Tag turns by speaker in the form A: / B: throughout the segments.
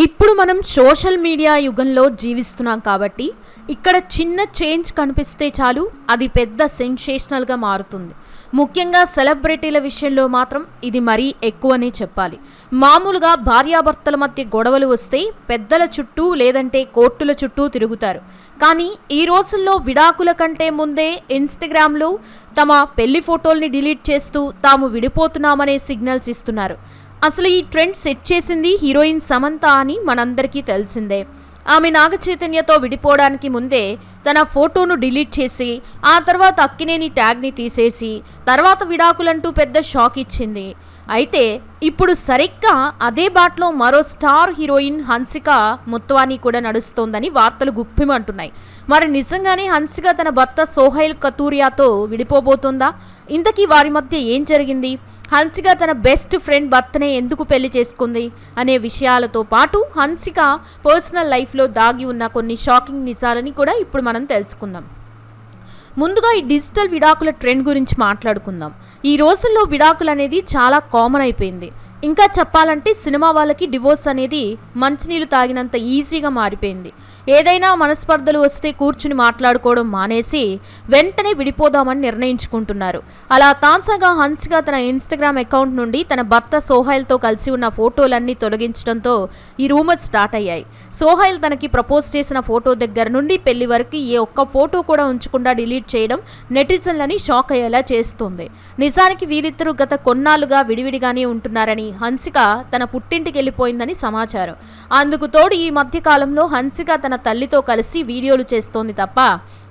A: ఇప్పుడు మనం social media యుగంలో జీవిస్తున్నాం కాబట్టి ఇక్కడ చిన్న చేంజ్ కనిపిస్తే చాలు అది పెద్ద సెన్సేషనల్గా మారుతుంది. ముఖ్యంగా సెలబ్రిటీల విషయంలో మాత్రం ఇది మరీ ఎక్కువనే చెప్పాలి. మామూలుగా భార్యాభర్తల మధ్య గొడవలు వస్తే పెద్దల చుట్టూ లేదంటే కోర్టుల చుట్టూ తిరుగుతారు. కానీ ఈ రోజుల్లో విడాకుల కంటే ముందే ఇన్స్టాగ్రామ్లో తమ పెళ్లి ఫోటోల్ని డిలీట్ చేస్తూ తాము విడిపోతున్నామనే సిగ్నల్స్ ఇస్తున్నారు. అసలు ఈ ట్రెండ్ సెట్ చేసింది హీరోయిన్ సమంత అని మనందరికీ తెలిసిందే. ఆమె నాగ చైతన్యతో విడిపోవడానికి ముందే తన ఫోటోను డిలీట్ చేసి ఆ తర్వాత అక్కినేని ట్యాగ్ని తీసేసి తర్వాత విడాకులంటూ పెద్ద షాక్ ఇచ్చింది. అయితే ఇప్పుడు సరిగ్గా అదే బాటలో మరో స్టార్ హీరోయిన్ హన్సిక మొత్వాని కూడా నడుస్తోందని వార్తలు గుప్పిమంటున్నాయి. మరి నిజంగానే హన్సిక తన భర్త సోహైల్ కతూరియాతో విడిపోబోతుందా? ఇంతకీ వారి మధ్య ఏం జరిగింది? హన్సిక తన బెస్ట్ ఫ్రెండ్ భర్తనే ఎందుకు పెళ్లి చేసుకుంది అనే విషయాలతో పాటు హన్సిక పర్సనల్ లైఫ్లో దాగి ఉన్న కొన్ని షాకింగ్ నిజాలని కూడా ఇప్పుడు మనం తెలుసుకుందాం. ముందుగా ఈ డిజిటల్ విడాకుల ట్రెండ్ గురించి మాట్లాడుకుందాం. ఈ రోజుల్లో విడాకులు అనేది చాలా కామన్ అయిపోయింది. ఇంకా చెప్పాలంటే సినిమా వాళ్ళకి డివోర్స్ అనేది మంచినీళ్ళు తాగినంత ఈజీగా మారిపోయింది. ఏదైనా మనస్పర్ధలు వస్తే కూర్చుని మాట్లాడుకోవడం మానేసి వెంటనే విడిపోదామని నిర్ణయించుకుంటున్నారు. అలా తాజాగా హన్సిక తన ఇన్స్టాగ్రామ్ అకౌంట్ నుండి తన భర్త సోహైల్తో కలిసి ఉన్న ఫోటోలన్నీ తొలగించడంతో ఈ రూమర్స్ స్టార్ట్ అయ్యాయి. సోహైల్ తనకి ప్రపోజ్ చేసిన ఫోటో దగ్గర నుండి పెళ్లి వరకు ఏ ఒక్క ఫోటో కూడా ఉంచకుండా డిలీట్ చేయడం నెటిజన్లని షాక్ అయ్యేలా చేస్తోంది. నిజానికి వీరిద్దరూ గత కొన్నాళ్లుగా విడివిడిగానే ఉంటున్నారని హన్సిక తన పుట్టింటికి వెళ్ళిపోయిందని సమాచారం. అందుకు తోడు ఈ మధ్య కాలంలో హన్సిక తన తల్లితో కలిసి వీడియోలు చేస్తోంది తప్ప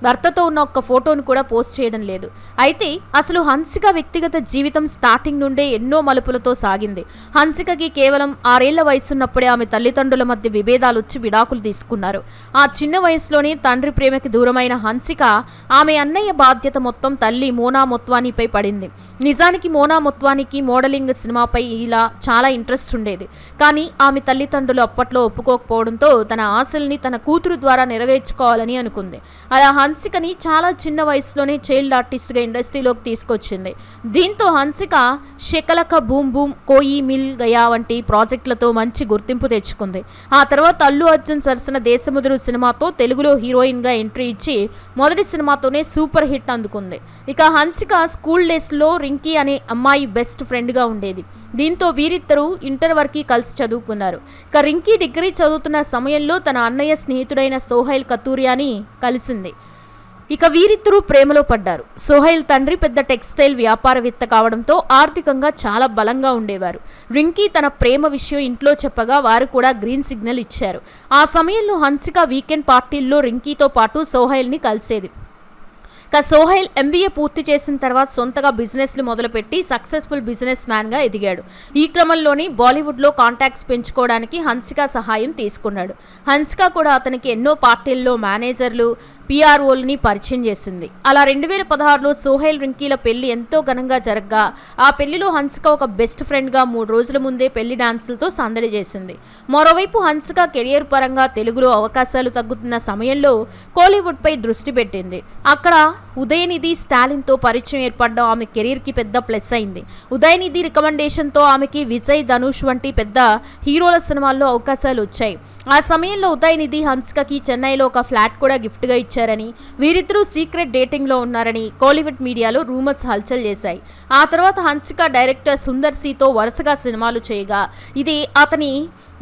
A: భర్తతో ఉన్న ఒక్క ఫోటోను కూడా పోస్ట్ చేయడం లేదు. అయితే అసలు హన్సిక వ్యక్తిగత జీవితం స్టార్టింగ్ నుండే ఎన్నో మలుపులతో సాగింది. హన్సికకి కేవలం 6 ఏళ్ల వయసున్నప్పుడే ఆమె తల్లిదండ్రుల మధ్య విభేదాలు వచ్చి విడాకులు తీసుకున్నారు. ఆ చిన్న వయసులోనే తండ్రి ప్రేమకి దూరమైన హన్సిక ఆమె అన్నయ్య బాధ్యత మొత్తం తల్లి మోనా మొత్వానీపై పడింది. నిజానికి మోనా మొత్వానికి మోడలింగ్ సినిమాపై ఇలా చాలా ఇంట్రెస్ట్ ఉండేది. కానీ ఆమె తల్లిదండ్రులు అప్పట్లో ఒప్పుకోకపోవడంతో తన ఆశల్ని తన కూతురు ద్వారా నెరవేర్చుకోవాలని అనుకుంది. అలా హన్సికని చాలా చిన్న వయసులోనే చైల్డ్ ఆర్టిస్ట్గా ఇండస్ట్రీలోకి తీసుకొచ్చింది. దీంతో హన్సిక షెకలక బూమ్ బూమ్, కోయి మిల్ గయా వంటి ప్రాజెక్టులతో మంచి గుర్తింపు తెచ్చుకుంది. ఆ తర్వాత అల్లు అర్జున్ సరసన దేశముదురు సినిమాతో తెలుగులో హీరోయిన్గా ఎంట్రీ ఇచ్చి మొదటి సినిమాతోనే సూపర్ హిట్ అందుకుంది. ఇక హన్సిక స్కూల్ డేస్లో రింకీ అనే అమ్మాయి బెస్ట్ ఫ్రెండ్గా ఉండేది. దీంతో వీరిద్దరూ ఇంటర్ వరకు కలిసి చదువుకున్నారు. ఇక రింకీ డిగ్రీ చదువుతున్న సమయంలో తన అన్నయ్య స్నేహితుడైన సోహైల్ కతూరియాని కలిసింది. ఇక వీరిద్దరూ ప్రేమలో పడ్డారు. సోహైల్ తండ్రి పెద్ద టెక్స్టైల్ వ్యాపారవేత్త కావడంతో ఆర్థికంగా చాలా బలంగా ఉండేవారు. రింకీ తన ప్రేమ విషయం ఇంట్లో చెప్పగా వారు కూడా గ్రీన్ సిగ్నల్ ఇచ్చారు. ఆ సమయంలో హన్సిక వీకెండ్ పార్టీల్లో రింకీతో పాటు సోహైల్ని కలిసేది. సోహైల్ MBA పూర్తి చేసిన తర్వాత సొంతగా బిజినెస్లు మొదలుపెట్టి సక్సెస్ఫుల్ బిజినెస్ మ్యాన్గా ఎదిగాడు. ఈ క్రమంలోని బాలీవుడ్లో కాంటాక్ట్స్ పెంచుకోవడానికి హన్సిక సహాయం తీసుకున్నాడు. హన్సిక కూడా అతనికి ఎన్నో పార్టీల్లో మేనేజర్లు, PROలని పరిచయం చేసింది. అలా 2016లో సోహైల్ రింకీల పెళ్లి ఎంతో ఘనంగా జరగ్గా ఆ పెళ్లిలో హన్సిక ఒక బెస్ట్ ఫ్రెండ్గా 3 రోజుల ముందే పెళ్లి డాన్సులతో సందడి చేసింది. మరోవైపు హన్సిక కెరియర్ పరంగా తెలుగులో అవకాశాలు తగ్గుతున్న సమయంలో కోలీవుడ్పై దృష్టి పెట్టింది. అక్కడ ఉదయనిధి స్టాలిన్తో పరిచయం ఏర్పడడం ఆమె కెరీర్కి పెద్ద ప్లస్ అయింది. ఉదయనిధి రికమెండేషన్తో ఆమెకి విజయ్, ధనుష్ వంటి పెద్ద హీరోల సినిమాల్లో అవకాశాలు వచ్చాయి. ఆ సమయంలో ఉదయనిధి హన్సికకి చెన్నైలో ఒక ఫ్లాట్ కూడా గిఫ్ట్గా ఇచ్చారని, వీరిద్దరూ సీక్రెట్ డేటింగ్లో ఉన్నారని కోలీవుడ్ మీడియాలో రూమర్స్ హల్చల్ చేశాయి. ఆ తర్వాత హన్సిక డైరెక్టర్ సుందర్ సీతో వరుసగా సినిమాలు చేయగా ఇది అతని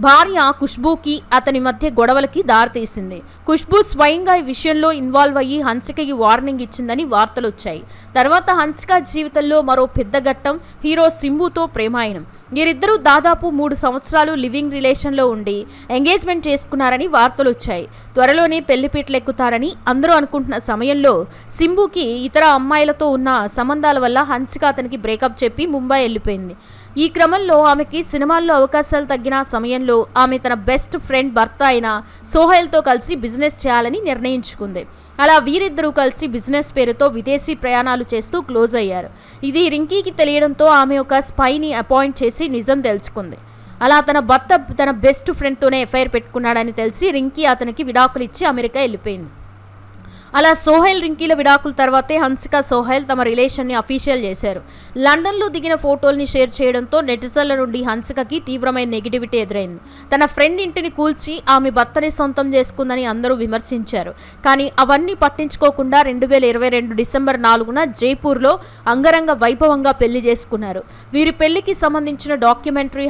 A: భార్య ఖుష్బూకి అతని మధ్య గొడవలకి దారితీసింది. ఖుష్బూ స్వయంగా ఈ విషయంలో ఇన్వాల్వ్ అయ్యి హన్సికకి వార్నింగ్ ఇచ్చిందని వార్తలు వచ్చాయి. తర్వాత హన్సిక జీవితంలో మరో పెద్ద ఘట్టం హీరో సింబుతో ప్రేమాయణం. వీరిద్దరూ దాదాపు 3 సంవత్సరాలు లివింగ్ రిలేషన్లో ఉండి ఎంగేజ్మెంట్ చేసుకున్నారని వార్తలు వచ్చాయి. త్వరలోనే పెళ్లిపీటలు ఎక్కుతారని అందరూ అనుకుంటున్న సమయంలో సింబుకి ఇతర అమ్మాయిలతో ఉన్న సంబంధాల వల్ల హన్సిక అతనికి బ్రేకప్ చెప్పి ముంబై వెళ్ళిపోయింది. ఈ క్రమంలో ఆమెకి సినిమాల్లో అవకాశాలు తగ్గిన సమయంలో ఆమె తన బెస్ట్ ఫ్రెండ్ భర్త అయిన సోహైల్తో కలిసి బిజినెస్ చేయాలని నిర్ణయించుకుంది. అలా వీరిద్దరూ కలిసి బిజినెస్ పేరుతో విదేశీ ప్రయాణాలు చేస్తూ క్లోజ్ అయ్యారు. ఇది రింకీకి తెలియడంతో ఆమె ఒక స్పైని అపాయింట్ చేసి నిజం తెలుసుకుంది. అలా తన భర్త తన బెస్ట్ ఫ్రెండ్తోనే ఎఫ్ఐఆర్ పెట్టుకున్నాడని తెలిసి రింకీ అతనికి విడాకులు ఇచ్చి అమెరికా వెళ్ళిపోయింది. అలా సోహైల్ రింకీల విడాకుల తర్వాతే హన్సిక సోహైల్ తమ రిలేషన్ని అఫీషియల్ చేశారు. లండన్లో దిగిన ఫోటోల్ని షేర్ చేయడంతో నెటిజన్ల నుండి హన్సికకి తీవ్రమైన నెగిటివిటీ ఎదురైంది. తన ఫ్రెండ్ ఇంటిని కూల్చి ఆమె భర్తని సొంతం చేసుకుందని అందరూ విమర్శించారు. కానీ అవన్నీ పట్టించుకోకుండా 2022 డిసెంబర్ 4న జైపూర్లో అంగరంగ వైభవంగా పెళ్లి చేసుకున్నారు. వీరి పెళ్లికి సంబంధించిన documentary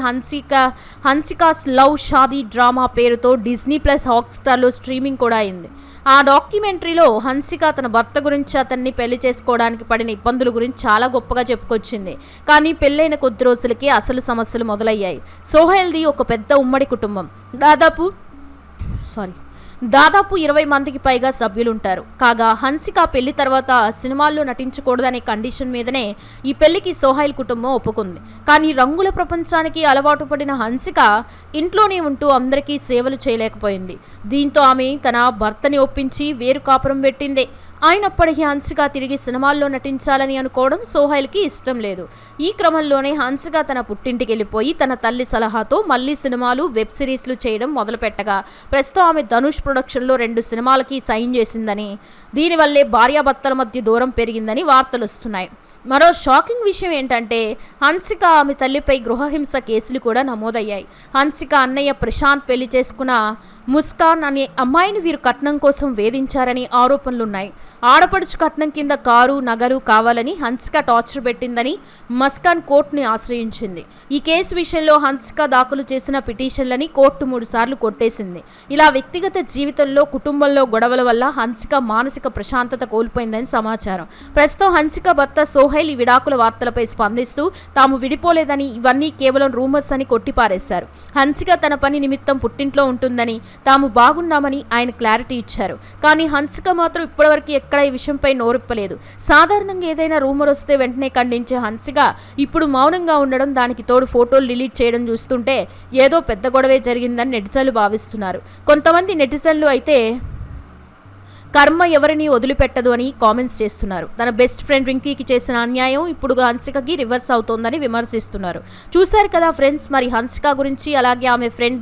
A: Hansika's love Shaadi drama పేరుతో డిజ్నీ ప్లస్ హాట్స్టార్లో స్ట్రీమింగ్ కూడా అయింది. ఆ డాక్యుమెంటరీలో హన్సిక తన భర్త గురించి, అతన్ని పెళ్లి చేసుకోవడానికి పడిన ఇబ్బందుల గురించి చాలా గొప్పగా చెప్పుకొచ్చింది. కానీ పెళ్ళైన కొద్ది రోజులకి అసలు సమస్యలు మొదలయ్యాయి. సోహైల్ది ఒక పెద్ద ఉమ్మడి కుటుంబం. దాదాపు 20 మందికి పైగా సభ్యులుంటారు. కాగా హన్సిక పెళ్లి తర్వాత సినిమాల్లో నటించకూడదనే కండిషన్ మీదనే ఈ పెళ్లికి సోహైల్ కుటుంబం ఒప్పుకుంది. కానీ రంగుల ప్రపంచానికి అలవాటు పడిన హన్సిక ఇంట్లోనే ఉంటూ అందరికీ సేవలు చేయలేకపోయింది. దీంతో ఆమె తన భర్తని ఒప్పించి వేరు కాపురం పెట్టింది. అయినప్పటికీ హన్సిక తిరిగి సినిమాల్లో నటించాలని అనుకోవడం సోహైల్కి ఇష్టం లేదు. ఈ క్రమంలోనే హన్సిక తన పుట్టింటికి వెళ్ళిపోయి తన తల్లి సలహాతో మళ్లీ సినిమాలు, వెబ్ సిరీస్లు చేయడం మొదలుపెట్టగా ప్రస్తుతం ఆమె ధనుష్ ప్రొడక్షన్లో 2 సినిమాలకి సైన్ చేసిందని, దీనివల్లే భార్యాభర్తల మధ్య దూరం పెరిగిందని వార్తలు వస్తున్నాయి. మరో షాకింగ్ విషయం ఏంటంటే హన్సిక ఆమె తల్లిపై గృహహింస కేసులు కూడా నమోదయ్యాయి. హన్సిక అన్నయ్య ప్రశాంత్ పెళ్లి చేసుకున్న ముస్కాన్ అనే అమ్మాయిని వీరు కట్నం కోసం వేధించారని ఆరోపణలున్నాయి. ఆడపడుచు కట్నం కింద కారు, నగలు కావాలని హన్సిక టార్చర్ పెట్టిందని మస్కాన్ కోర్టుని ఆశ్రయించింది. ఈ కేసు విషయంలో హన్సిక దాఖలు చేసిన పిటిషన్లని కోర్టు 3 సార్లు కొట్టేసింది. ఇలా వ్యక్తిగత జీవితంలో, కుటుంబంలో గొడవల వల్ల హన్సిక మానసిక ప్రశాంతత కోల్పోయిందని సమాచారం. ప్రస్తుతం హన్సిక భర్త సోహైల్ ఈ విడాకుల వార్తలపై స్పందిస్తూ తాము విడిపోలేదని, ఇవన్నీ కేవలం రూమర్స్ అని కొట్టిపారేశారు. హన్సిక తన పని నిమిత్తం పుట్టింట్లో ఉంటుందని, తాము బాగున్నామని ఆయన క్లారిటీ ఇచ్చారు. కానీ హన్సిక మాత్రం ఇప్పటివరకు ఎక్కడ ఈ విషయంపై నోరిప్పలేదు. సాధారణంగా ఏదైనా రూమర్ వస్తే వెంటనే ఖండించే హన్సిక ఇప్పుడు మౌనంగా ఉండడం, దానికి తోడు ఫోటోలు డిలీట్ చేయడం చూస్తుంటే ఏదో పెద్ద గొడవే జరిగిందని నెటిజన్లు భావిస్తున్నారు. కొంతమంది నెటిజన్లు అయితే కర్మ ఎవరిని వదిలిపెట్టదు అని కామెంట్స్ చేస్తున్నారు. తన బెస్ట్ ఫ్రెండ్ రింకీకి చేసిన అన్యాయం ఇప్పుడు హన్సికకి రివర్స్ అవుతోందని విమర్శిస్తున్నారు. చూశారు కదా ఫ్రెండ్స్, మరి హన్సిక గురించి, అలాగే ఆమె ఫ్రెండ్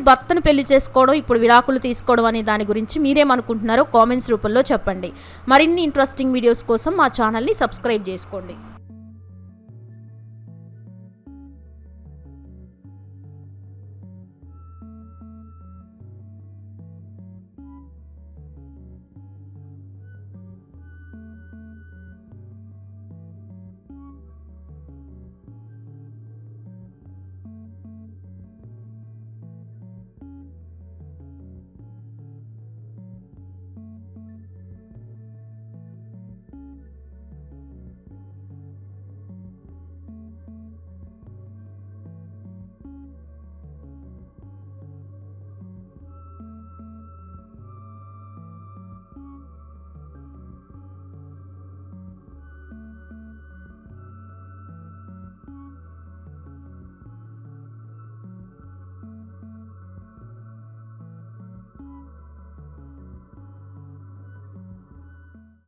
A: భర్తను పెళ్లి చేసుకోవడం, ఇప్పుడు విడాకులు తీసుకోవడం అనే దాని గురించి మీరేమనుకుంటున్నారో కామెంట్స్ రూపంలో చెప్పండి. మరిన్ని ఇంట్రెస్టింగ్ వీడియోస్ కోసం మా ఛానల్ని సబ్స్క్రైబ్ చేసుకోండి.